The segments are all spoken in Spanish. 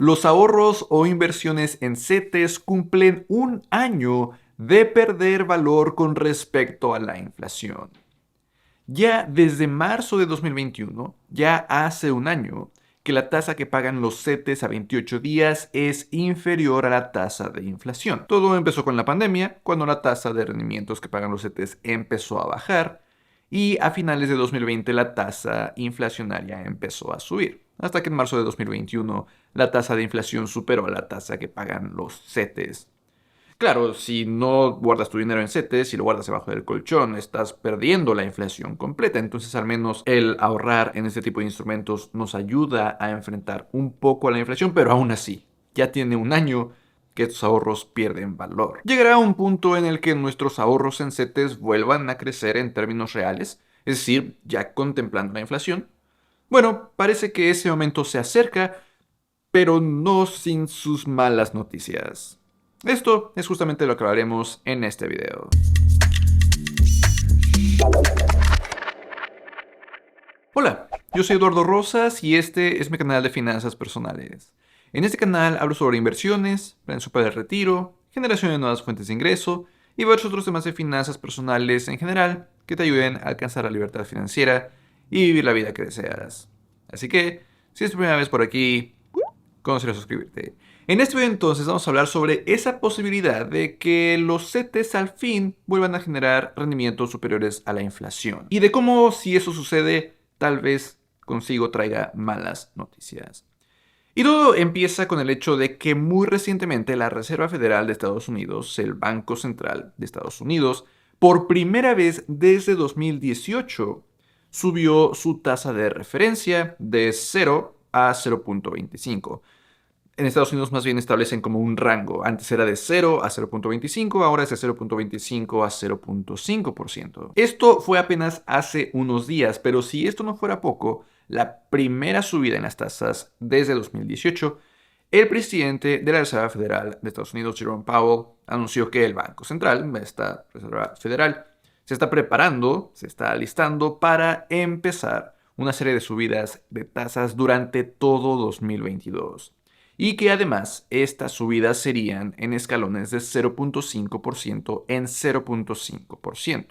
Los ahorros o inversiones en CETES cumplen un año de perder valor con respecto a la inflación. Ya desde marzo de 2021, ya hace un año, que la tasa que pagan los CETES a 28 días es inferior a la tasa de inflación. Todo empezó con la pandemia, cuando la tasa de rendimientos que pagan los CETES empezó a bajar, y a finales de 2020 la tasa inflacionaria empezó a subir, hasta que en marzo de 2021 la tasa de inflación superó a la tasa que pagan los CETES. Claro, si no guardas tu dinero en CETES, si lo guardas debajo del colchón, estás perdiendo la inflación completa. Entonces, al menos el ahorrar en este tipo de instrumentos nos ayuda a enfrentar un poco a la inflación, pero aún así, ya tiene un año que tus ahorros pierden valor. Llegará un punto en el que nuestros ahorros en CETES vuelvan a crecer en términos reales, es decir, ya contemplando la inflación. Bueno, parece que ese momento se acerca, pero no sin sus malas noticias. Esto es justamente lo que hablaremos en este video. Hola, yo soy Eduardo Rosas y este es mi canal de finanzas personales. En este canal hablo sobre inversiones, planes para el retiro, generación de nuevas fuentes de ingreso y varios otros temas de finanzas personales en general que te ayuden a alcanzar la libertad financiera y vivir la vida que deseas. Así que, si es tu primera vez por aquí, considera suscribirte. En este video entonces vamos a hablar sobre esa posibilidad de que los CETES al fin vuelvan a generar rendimientos superiores a la inflación. Y de cómo, si eso sucede, tal vez consigo traiga malas noticias. Y todo empieza con el hecho de que muy recientemente la Reserva Federal de Estados Unidos, el Banco Central de Estados Unidos, por primera vez desde 2018, subió su tasa de referencia de 0 a 0.25. En Estados Unidos más bien establecen como un rango. Antes era de 0 a 0.25, ahora es de 0.25 a 0.5%. Esto fue apenas hace unos días, pero si esto no fuera poco, la primera subida en las tasas desde 2018, el presidente de la Reserva Federal de Estados Unidos, Jerome Powell, anunció que el Banco Central, esta Reserva Federal, se está preparando, se está alistando para empezar una serie de subidas de tasas durante todo 2022. Y que además estas subidas serían en escalones de 0.5% en 0.5%,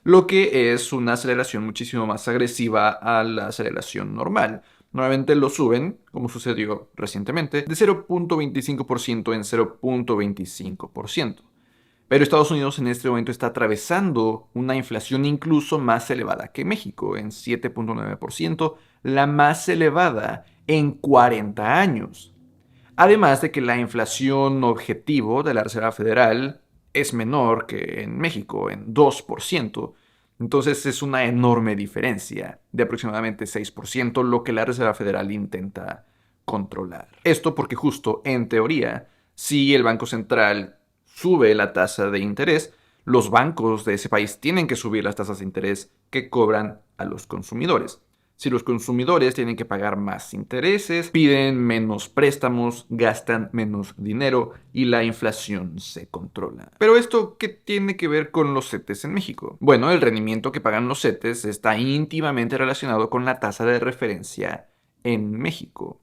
lo que es una aceleración muchísimo más agresiva a la aceleración normal. Normalmente lo suben, como sucedió recientemente, de 0.25% en 0.25%. Pero Estados Unidos en este momento está atravesando una inflación incluso más elevada que México, en 7.9%, la más elevada en 40 años. Además de que la inflación objetivo de la Reserva Federal es menor que en México, en 2%. Entonces es una enorme diferencia de aproximadamente 6%, lo que la Reserva Federal intenta controlar. Esto porque justo en teoría, si el Banco Central sube la tasa de interés, los bancos de ese país tienen que subir las tasas de interés que cobran a los consumidores. Si los consumidores tienen que pagar más intereses, piden menos préstamos, gastan menos dinero y la inflación se controla. Pero ¿esto qué tiene que ver con los CETES en México? Bueno, el rendimiento que pagan los CETES está íntimamente relacionado con la tasa de referencia en México.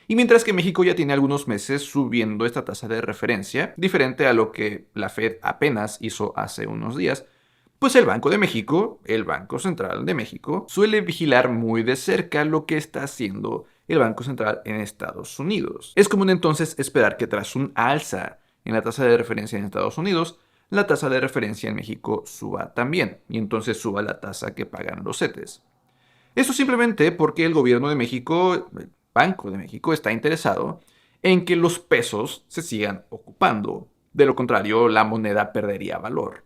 Y mientras que México ya tiene algunos meses subiendo esta tasa de referencia, diferente a lo que la Fed apenas hizo hace unos días, pues el Banco de México, el Banco Central de México, suele vigilar muy de cerca lo que está haciendo el Banco Central en Estados Unidos. Es común entonces esperar que tras un alza en la tasa de referencia en Estados Unidos, la tasa de referencia en México suba también, y entonces suba la tasa que pagan los CETES. Esto simplemente porque el gobierno de México, el Banco de México, está interesado en que los pesos se sigan ocupando. De lo contrario, la moneda perdería valor.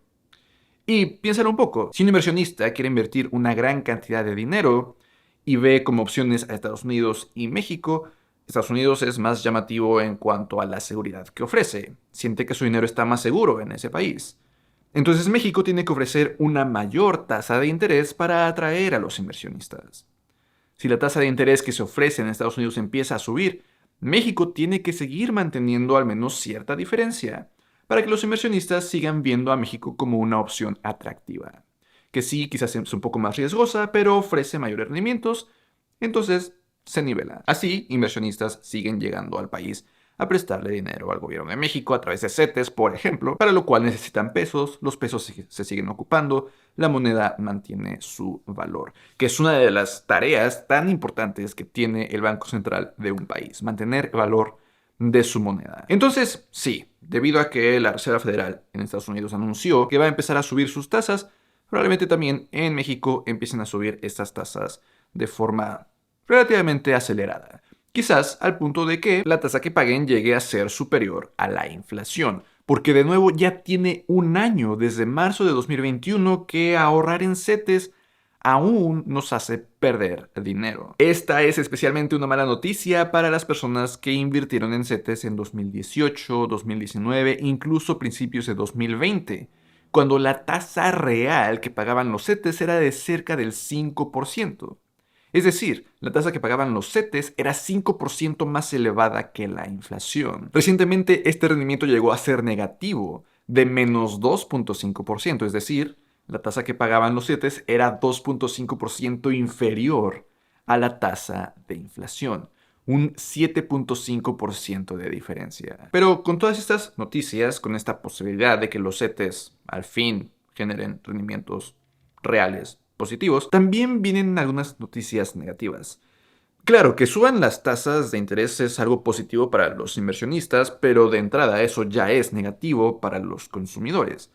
Y piénsalo un poco, si un inversionista quiere invertir una gran cantidad de dinero y ve como opciones a Estados Unidos y México, Estados Unidos es más llamativo en cuanto a la seguridad que ofrece. Siente que su dinero está más seguro en ese país. Entonces México tiene que ofrecer una mayor tasa de interés para atraer a los inversionistas. Si la tasa de interés que se ofrece en Estados Unidos empieza a subir, México tiene que seguir manteniendo al menos cierta diferencia para que los inversionistas sigan viendo a México como una opción atractiva, que sí, quizás es un poco más riesgosa, pero ofrece mayores rendimientos, entonces se nivela. Así, inversionistas siguen llegando al país a prestarle dinero al gobierno de México a través de CETES, por ejemplo, para lo cual necesitan pesos, los pesos se siguen ocupando, la moneda mantiene su valor, que es una de las tareas tan importantes que tiene el Banco Central de un país, mantener el valor de su moneda. Entonces, sí, debido a que la Reserva Federal en Estados Unidos anunció que va a empezar a subir sus tasas, probablemente también en México empiecen a subir estas tasas de forma relativamente acelerada. Quizás al punto de que la tasa que paguen llegue a ser superior a la inflación. Porque de nuevo ya tiene un año desde marzo de 2021 que ahorrar en CETES aún nos hace perder dinero. Esta es especialmente una mala noticia para las personas que invirtieron en CETES en 2018, 2019, incluso principios de 2020, cuando la tasa real que pagaban los CETES era de cerca del 5%. Es decir, la tasa que pagaban los CETES era 5% más elevada que la inflación. Recientemente este rendimiento llegó a ser negativo, de menos 2.5%, es decir, la tasa que pagaban los CETES era 2.5% inferior a la tasa de inflación. Un 7.5% de diferencia. Pero con todas estas noticias, con esta posibilidad de que los CETES al fin generen rendimientos reales positivos, también vienen algunas noticias negativas. Claro, que suban las tasas de interés es algo positivo para los inversionistas, pero de entrada eso ya es negativo para los consumidores,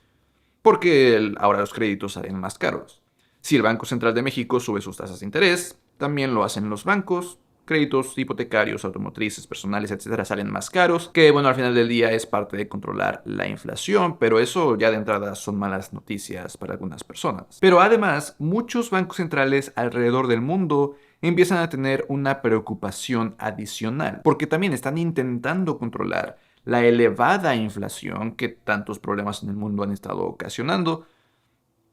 porque ahora los créditos salen más caros. Si el Banco Central de México sube sus tasas de interés, también lo hacen los bancos. Créditos hipotecarios, automotrices, personales, etcétera, salen más caros, que bueno, al final del día es parte de controlar la inflación, pero eso ya de entrada son malas noticias para algunas personas. Pero además, muchos bancos centrales alrededor del mundo empiezan a tener una preocupación adicional, porque también están intentando controlar la elevada inflación que tantos problemas en el mundo han estado ocasionando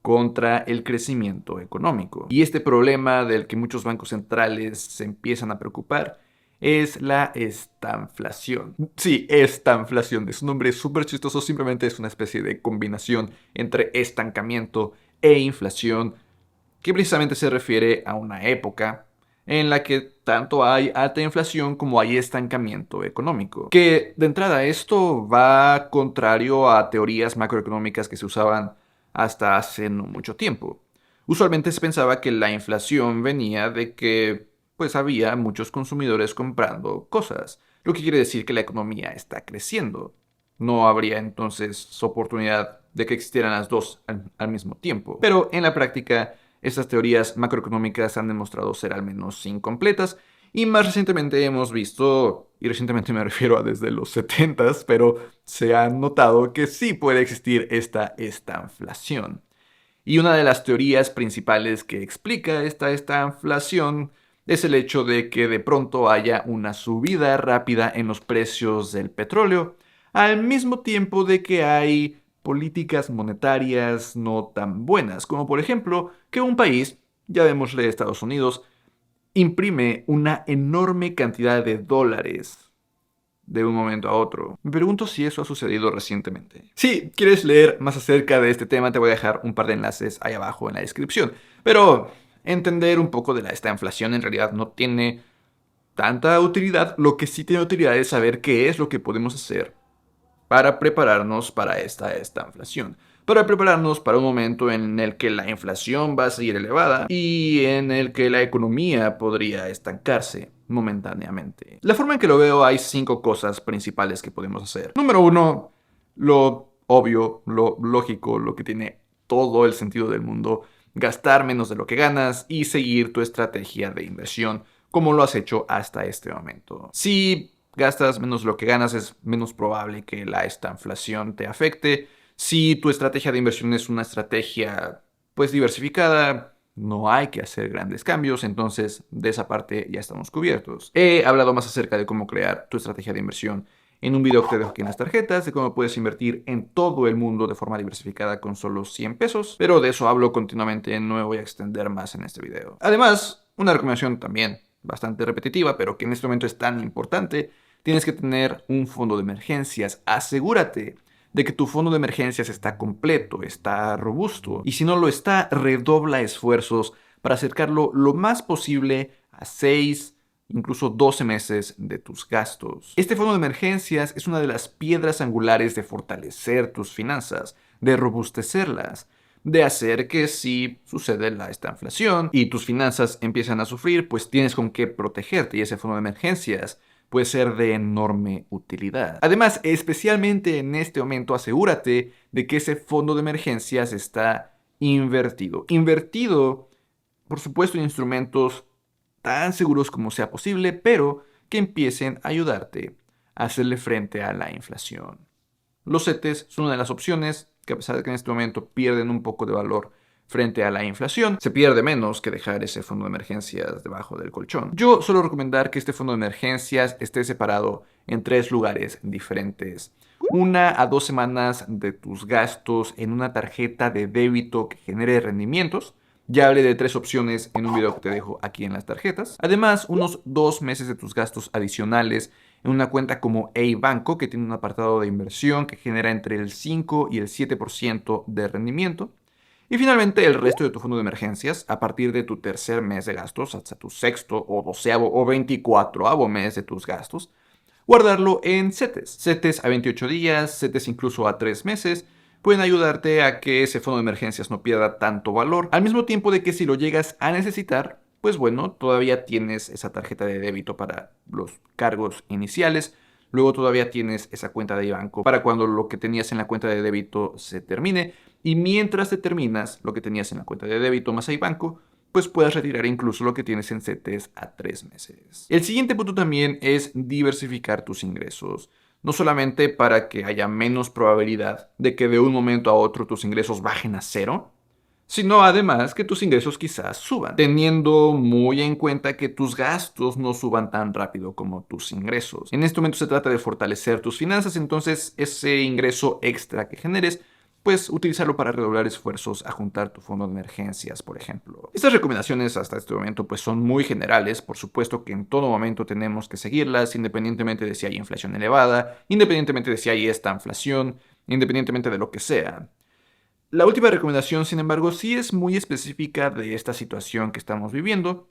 contra el crecimiento económico. Y este problema del que muchos bancos centrales se empiezan a preocupar es la estanflación. Sí, estanflación. Es un nombre súper chistoso, simplemente es una especie de combinación entre estancamiento e inflación, que precisamente se refiere a una época en la que tanto hay alta inflación como hay estancamiento económico. Que de entrada esto va contrario a teorías macroeconómicas que se usaban hasta hace no mucho tiempo. Usualmente se pensaba que la inflación venía de que pues había muchos consumidores comprando cosas, lo que quiere decir que la economía está creciendo. No habría entonces oportunidad de que existieran las dos al mismo tiempo. Pero en la práctica, estas teorías macroeconómicas han demostrado ser al menos incompletas, y más recientemente hemos visto, y recientemente me refiero a desde los 70s, pero se ha notado que sí puede existir esta estanflación. Y una de las teorías principales que explica esta estanflación es el hecho de que de pronto haya una subida rápida en los precios del petróleo, al mismo tiempo de que hay políticas monetarias no tan buenas, como por ejemplo que un país, ya vémosle Estados Unidos, imprime una enorme cantidad de dólares de un momento a otro. Me pregunto si eso ha sucedido recientemente. Si quieres leer más acerca de este tema, te voy a dejar un par de enlaces ahí abajo en la descripción. Pero entender un poco de esta inflación en realidad no tiene tanta utilidad. Lo que sí tiene utilidad es saber qué es lo que podemos hacer para prepararnos para esta inflación. Para prepararnos para un momento en el que la inflación va a seguir elevada y en el que la economía podría estancarse momentáneamente. La forma en que lo veo, hay 5 cosas principales que podemos hacer. Número 1, lo obvio, lo lógico, lo que tiene todo el sentido del mundo: gastar menos de lo que ganas y seguir tu estrategia de inversión como lo has hecho hasta este momento. Si gastas menos de lo que ganas, es menos probable que esta inflación te afecte. Si tu estrategia de inversión es una estrategia pues diversificada, no hay que hacer grandes cambios, entonces de esa parte ya estamos cubiertos. He hablado más acerca de cómo crear tu estrategia de inversión en un video que te dejo aquí en las tarjetas, de cómo puedes invertir en todo el mundo de forma diversificada con solo 100 pesos, pero de eso hablo continuamente, no me voy a extender más en este video. Además, una recomendación también bastante repetitiva, pero que en este momento es tan importante: tienes que tener un fondo de emergencias. Asegúrate de que tu fondo de emergencias está completo, está robusto, y si no lo está, redobla esfuerzos para acercarlo lo más posible a 6, incluso 12 meses de tus gastos. Este fondo de emergencias es una de las piedras angulares de fortalecer tus finanzas, de robustecerlas, de hacer que si sucede esta inflación y tus finanzas empiezan a sufrir, pues tienes con qué protegerte y ese fondo de emergencias puede ser de enorme utilidad. Además, especialmente en este momento, asegúrate de que ese fondo de emergencias está invertido. Invertido, por supuesto, en instrumentos tan seguros como sea posible, pero que empiecen a ayudarte a hacerle frente a la inflación. Los CETES son una de las opciones que, a pesar de que en este momento pierden un poco de valor frente a la inflación, se pierde menos que dejar ese fondo de emergencias debajo del colchón. Yo suelo recomendar que este fondo de emergencias esté separado en 3 lugares diferentes. 1 a 2 semanas de tus gastos en una tarjeta de débito que genere rendimientos. Ya hablé de 3 opciones en un video que te dejo aquí en las tarjetas. Además, unos 2 meses de tus gastos adicionales en una cuenta como A-Banco, que tiene un apartado de inversión que genera entre el 5 y el 7% de rendimiento. Y finalmente, el resto de tu fondo de emergencias a partir de tu tercer mes de gastos, hasta tu sexto o 12avo o 24avo mes de tus gastos, guardarlo en CETES. CETES a 28 días, CETES incluso a 3 meses, pueden ayudarte a que ese fondo de emergencias no pierda tanto valor, al mismo tiempo de que si lo llegas a necesitar, pues bueno, todavía tienes esa tarjeta de débito para los cargos iniciales, luego todavía tienes esa cuenta de banco para cuando lo que tenías en la cuenta de débito se termine, y mientras te terminas lo que tenías en la cuenta de débito más banco, pues puedas retirar incluso lo que tienes en CETES a 3 meses. El siguiente punto también es diversificar tus ingresos. No solamente para que haya menos probabilidad de que de un momento a otro tus ingresos bajen a cero, sino además que tus ingresos quizás suban, teniendo muy en cuenta que tus gastos no suban tan rápido como tus ingresos. En este momento se trata de fortalecer tus finanzas, entonces ese ingreso extra que generes, pues utilizarlo para redoblar esfuerzos a juntar tu fondo de emergencias, por ejemplo. Estas recomendaciones hasta este momento pues son muy generales, por supuesto que en todo momento tenemos que seguirlas, independientemente de si hay inflación elevada, independientemente de si hay esta inflación, independientemente de lo que sea. La última recomendación, sin embargo, sí es muy específica de esta situación que estamos viviendo,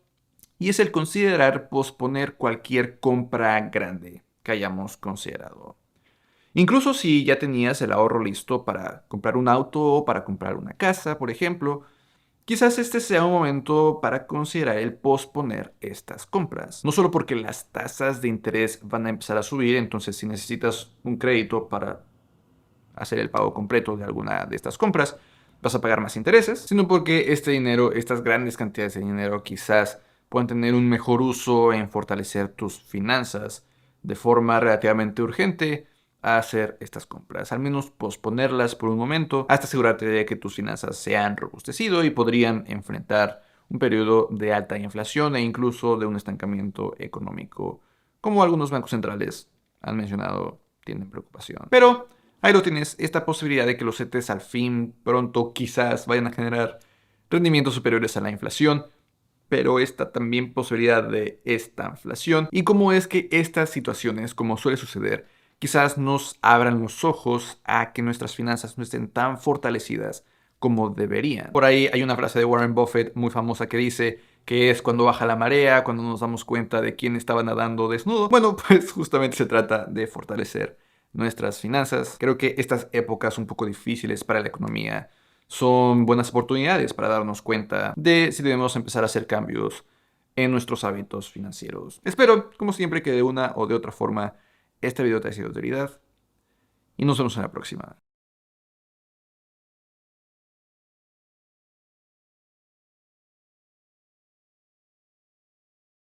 y es el considerar posponer cualquier compra grande que hayamos considerado. Incluso si ya tenías el ahorro listo para comprar un auto o para comprar una casa, por ejemplo, quizás este sea un momento para considerar el posponer estas compras. No solo porque las tasas de interés van a empezar a subir, entonces si necesitas un crédito para hacer el pago completo de alguna de estas compras, vas a pagar más intereses, sino porque este dinero, estas grandes cantidades de dinero quizás puedan tener un mejor uso en fortalecer tus finanzas de forma relativamente urgente a hacer estas compras, al menos posponerlas por un momento hasta asegurarte de que tus finanzas se han robustecido y podrían enfrentar un periodo de alta inflación e incluso de un estancamiento económico, como algunos bancos centrales han mencionado, tienen preocupación. Pero ahí lo tienes, esta posibilidad de que los CETES al fin pronto quizás vayan a generar rendimientos superiores a la inflación, pero esta también posibilidad de esta inflación y cómo es que estas situaciones, como suele suceder, quizás nos abran los ojos a que nuestras finanzas no estén tan fortalecidas como deberían. Por ahí hay una frase de Warren Buffett muy famosa que dice que es cuando baja la marea, cuando nos damos cuenta de quién estaba nadando desnudo. Bueno, pues justamente se trata de fortalecer nuestras finanzas. Creo que estas épocas un poco difíciles para la economía son buenas oportunidades para darnos cuenta de si debemos empezar a hacer cambios en nuestros hábitos financieros. Espero, como siempre, que de una o de otra forma este video te haya sido de utilidad y nos vemos en la próxima.